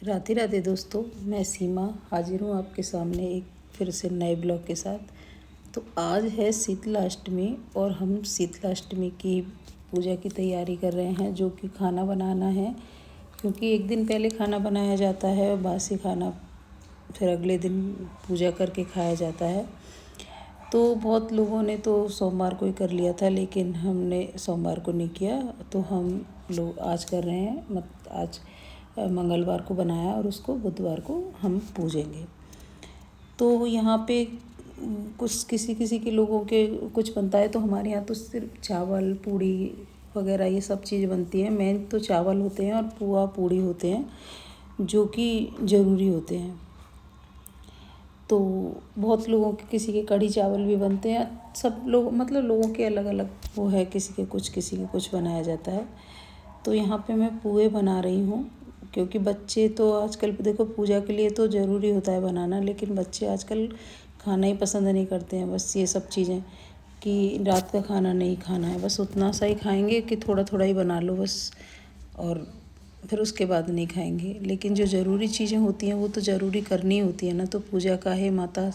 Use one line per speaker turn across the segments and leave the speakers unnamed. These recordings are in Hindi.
राधे राधे दोस्तों, मैं सीमा हाजिर हूँ आपके सामने एक फिर से नए ब्लॉग के साथ। तो आज है शीतलाष्टमी और हम शीतलाष्टमी की पूजा की तैयारी कर रहे हैं, जो कि खाना बनाना है। क्योंकि एक दिन पहले खाना बनाया जाता है और बासी खाना फिर अगले दिन पूजा करके खाया जाता है। तो बहुत लोगों ने तो सोमवार को ही कर लिया था, लेकिन हमने सोमवार को नहीं किया। तो हम लोग आज कर रहे हैं, आज मंगलवार को बनाया और उसको बुधवार को हम पूजेंगे। तो यहाँ पे कुछ किसी किसी के लोगों के कुछ बनता है, तो हमारे यहाँ तो सिर्फ चावल पूड़ी वगैरह ये सब चीज़ बनती है। मेन तो चावल होते हैं और पुआ पूड़ी होते हैं, जो कि ज़रूरी होते हैं। तो बहुत लोगों के किसी के कढ़ी चावल भी बनते हैं। सब लोग मतलब लोगों के अलग अलग वो है, किसी के कुछ बनाया जाता है। तो यहाँ पे मैं पुए बना रही हूँ, क्योंकि बच्चे तो आजकल देखो पूजा के लिए तो ज़रूरी होता है बनाना, लेकिन बच्चे आजकल खाना ही पसंद नहीं करते हैं। बस ये सब चीज़ें कि रात का खाना नहीं खाना है, बस उतना सा ही खाएंगे कि थोड़ा थोड़ा ही बना लो बस, और फिर उसके बाद नहीं खाएंगे। लेकिन जो ज़रूरी चीज़ें होती हैं वो तो ज़रूरी करनी होती है ना। तो पूजा का है माता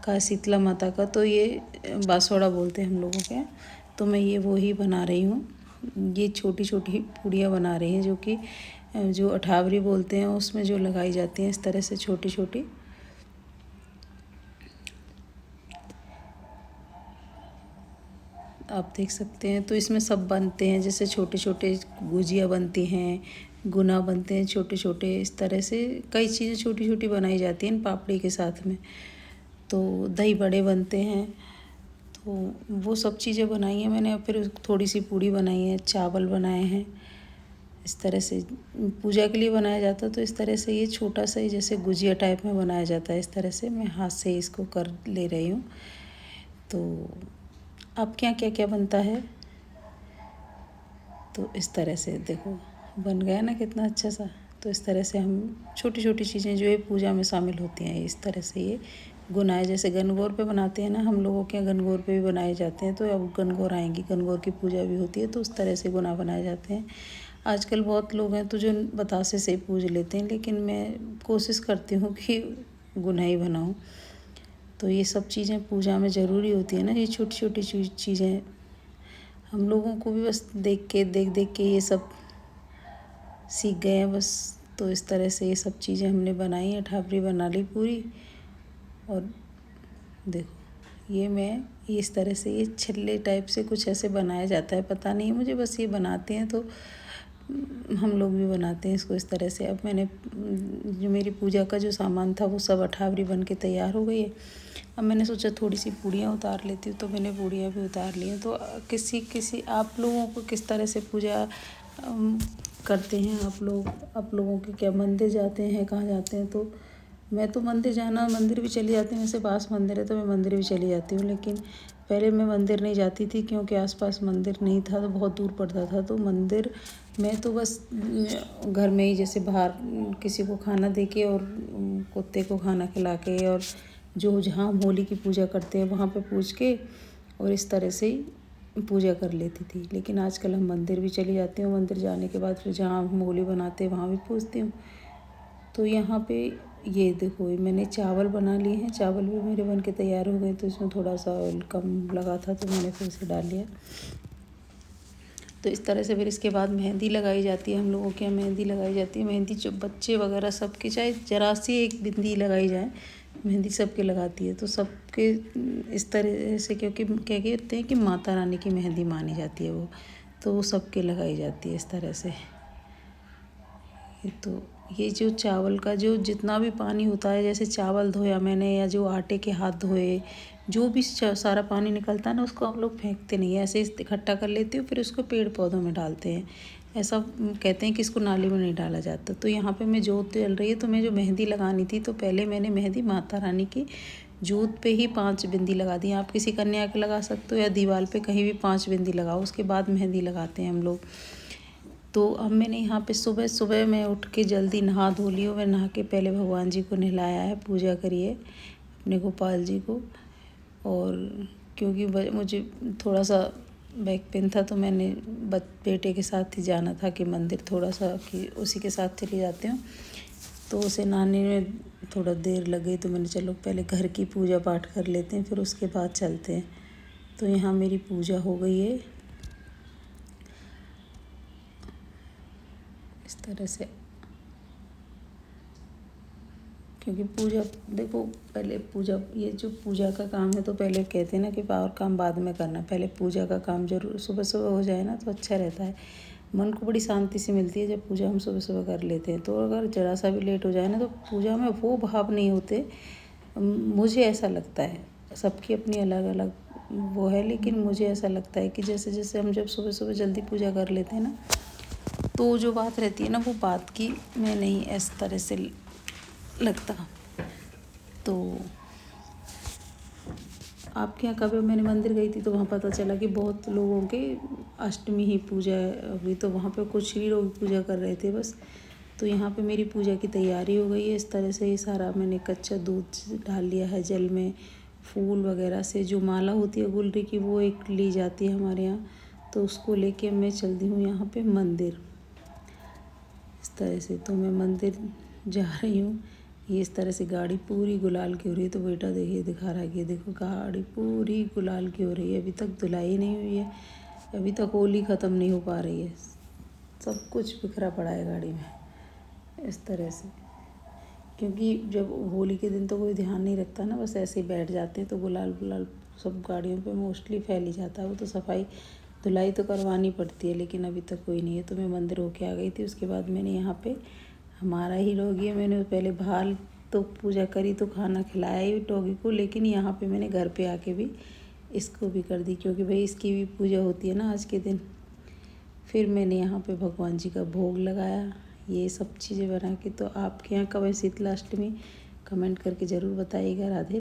का, शीतला माता का, तो ये बासोड़ा बोलते हैं हम लोगों के। तो मैं ये वो ही बना रही हूँ। ये छोटी छोटी पूड़ियाँ बना रही हैं, जो कि जो अठावरी बोलते हैं उसमें जो लगाई जाती हैं, इस तरह से छोटी छोटी। आप देख सकते हैं। तो इसमें सब बनते हैं, जैसे छोटे छोटे गुजिया बनती हैं, गुना बनते हैं छोटे छोटे, इस तरह से कई चीज़ें छोटी छोटी बनाई जाती हैं पापड़ी के साथ में। तो दही बड़े बनते हैं। तो वो सब चीज़ें बनाई हैं मैंने। फिर थोड़ी सी पूड़ी बनाई है, चावल बनाए हैं। इस तरह से पूजा के लिए बनाया जाता है। तो इस तरह से ये छोटा सा ही जैसे गुजिया टाइप में बनाया जाता है। इस तरह से मैं हाथ से इसको कर ले रही हूँ। तो आपके यहाँ क्या क्या बनता है? तो इस तरह से देखो बन गया ना कितना अच्छा सा। तो इस तरह से हम छोटी छोटी चीज़ें जो है पूजा में शामिल होती हैं, इस तरह से ये गुनाए जैसे गनगौर पे बनाते हैं ना, हम लोगों के यहाँ गनगौर पे भी बनाए जाते हैं। तो अब गनगौर आएंगी, गनगौर की पूजा भी होती है, तो उस तरह से गुना बनाए जाते हैं। आजकल बहुत लोग हैं तो जो बतासे से पूज लेते हैं, लेकिन मैं कोशिश करती हूँ कि गुना ही बनाऊँ। तो ये सब चीज़ें पूजा में ज़रूरी होती है ना, ये छोटी छोटी चीज़ें हम लोगों को भी बस देख देख के ये सब सीख गए हैं बस। तो इस तरह से ये सब चीज़ें हमने बनाई, अठावरी बना ली पूरी। और देखो ये इस तरह से ये छिल्ले टाइप से कुछ ऐसे बनाया जाता है, पता नहीं मुझे, बस ये बनाते हैं। तो हम लोग भी बनाते हैं इसको इस तरह से। अब मैंने जो मेरी पूजा का जो सामान था वो सब अठावरी बन के तैयार हो गई है। अब मैंने सोचा थोड़ी सी पूड़ियाँ उतार लेती हूँ, तो मैंने पूड़ियाँ भी उतार ली हैं। तो किसी आप लोगों को किस तरह से पूजा करते हैं आप लोगों के क्या मंदिर जाते हैं, कहाँ जाते हैं? तो मैं तो मंदिर भी चली जाती हूँ। वैसे पास मंदिर है तो मैं मंदिर भी चली जाती हूँ, लेकिन पहले मैं मंदिर नहीं जाती थी, क्योंकि आसपास मंदिर नहीं था, तो बहुत दूर पड़ता था। तो मंदिर मैं तो बस घर में ही जैसे बाहर किसी को खाना दे के और कुत्ते को खाना खिला के, और जो जहाँ हम होली की पूजा करते हैं वहाँ पे पूज के, और इस तरह से ही पूजा कर लेती थी। लेकिन आजकल हम मंदिर भी चली जाती हूँ, मंदिर जाने के बाद फिर जहाँ हम होली बनाते हैं वहाँ भी पूजती हूँ। तो यहाँ पे ये देखो मैंने चावल बना लिए हैं, चावल भी मेरे बन के तैयार हो गए। तो इसमें थोड़ा सा ऑयल कम लगा था, तो मैंने फिर से डाल लिया। तो इस तरह से फिर इसके बाद मेहंदी लगाई जाती है। हम लोगों के यहाँ मेहंदी लगाई जाती है। मेहंदी जो बच्चे वगैरह सबके, चाहे जरा सी एक बिंदी लगाई जाए, मेहंदी सबके लगाती है। तो सबके इस तरह से, क्योंकि क्या कहते हैं कि माता रानी की मेहंदी मानी जाती है वो, तो वो सबके लगाई जाती है इस तरह से। तो ये जो चावल का जो जितना भी पानी होता है, जैसे चावल धोया मैंने या जो आटे के हाथ धोए, जो भी सारा पानी निकलता है ना, उसको हम लोग फेंकते नहीं है, ऐसे इकट्ठा कर लेते हो, फिर उसको पेड़ पौधों में डालते हैं। ऐसा कहते हैं कि इसको नाली में नहीं डाला जाता। तो यहाँ पे मैं जोत जल रही है, तो मैं जो मेहंदी लगानी थी, तो पहले मैंने मेहंदी माता रानी की जोत पे ही 5 बिंदी लगा दी। आप किसी कन्या के लगा सकते हो या दीवार पे कहीं भी 5 बिंदी लगाओ, उसके बाद मेहंदी लगाते हैं हम लोग। तो अब मैंने यहाँ पे सुबह सुबह मैं उठ के जल्दी नहा धो ली हूँ। मैं नहा के पहले भगवान जी को नहलाया है, पूजा करिए अपने गोपाल जी को। और क्योंकि मुझे थोड़ा सा बैक पेन था, तो मैंने बेटे के साथ ही जाना था कि मंदिर, थोड़ा सा कि उसी के साथ चली जाती हूँ। तो उसे नहाने में थोड़ा देर लग गई, तो मैंने चलो पहले घर की पूजा पाठ कर लेते हैं, फिर उसके बाद चलते हैं। तो यहाँ मेरी पूजा हो गई है इस तरह से, क्योंकि पूजा देखो पहले पूजा, ये जो पूजा का काम है तो पहले कहते हैं ना कि और काम बाद में करना, पहले पूजा का काम जरूर सुबह सुबह हो जाए ना तो अच्छा रहता है। मन को बड़ी शांति से मिलती है जब पूजा हम सुबह सुबह कर लेते हैं। तो अगर ज़रा सा भी लेट हो जाए ना तो पूजा में वो भाव नहीं होते, मुझे ऐसा लगता है। सबकी अपनी अलग अलग वो है, लेकिन मुझे ऐसा लगता है कि जैसे जैसे हम जब सुबह सुबह जल्दी पूजा कर लेते हैं ना, तो जो बात रहती है ना वो बात की मैं नहीं इस तरह से लगता। तो आपके यहाँ कभी मैंने मंदिर गई थी तो वहाँ पता चला कि बहुत लोगों के अष्टमी ही पूजा हुई, तो वहाँ पे कुछ ही लोग पूजा कर रहे थे बस। तो यहाँ पे मेरी पूजा की तैयारी हो गई है इस तरह से। ये सारा मैंने कच्चा दूध डाल लिया है जल में, फूल वगैरह से जो माला होती है गुलरी की वो एक ली जाती है हमारे यहाँ, तो उसको लेके मैं चल दी हूँ यहाँ पे मंदिर इस तरह से। तो मैं मंदिर जा रही हूँ, ये इस तरह से गाड़ी पूरी गुलाल की हो रही है। तो बेटा देखिए दिखा रहा है कि देखो गाड़ी पूरी गुलाल की हो रही है, अभी तक धुलाई नहीं हुई है, अभी तक होली ख़त्म नहीं हो पा रही है, सब कुछ बिखरा पड़ा है गाड़ी में इस तरह से। क्योंकि जब होली के दिन तो कोई ध्यान नहीं रखता ना, बस ऐसे ही बैठ जाते हैं, तो गुलाल गुलाल सब गाड़ियों पे मोस्टली फैल ही जाता है। वो तो सफाई धुलाई तो करवानी पड़ती है, लेकिन अभी तक कोई नहीं है। तो मैं मंदिर होके आ गई थी, उसके बाद मैंने यहाँ पे हमारा ही डॉगी है, मैंने पहले बाहर तो पूजा करी तो खाना खिलाया ही डॉगी को, लेकिन यहाँ पे मैंने घर पे आके भी इसको भी कर दी, क्योंकि भाई इसकी भी पूजा होती है ना आज के दिन। फिर मैंने यहाँ पे भगवान जी का भोग लगाया, ये सब चीज़ें बना के। तो आपके यहाँ कब है शीतला अष्टमी, कमेंट करके ज़रूर बताइएगा। राधे।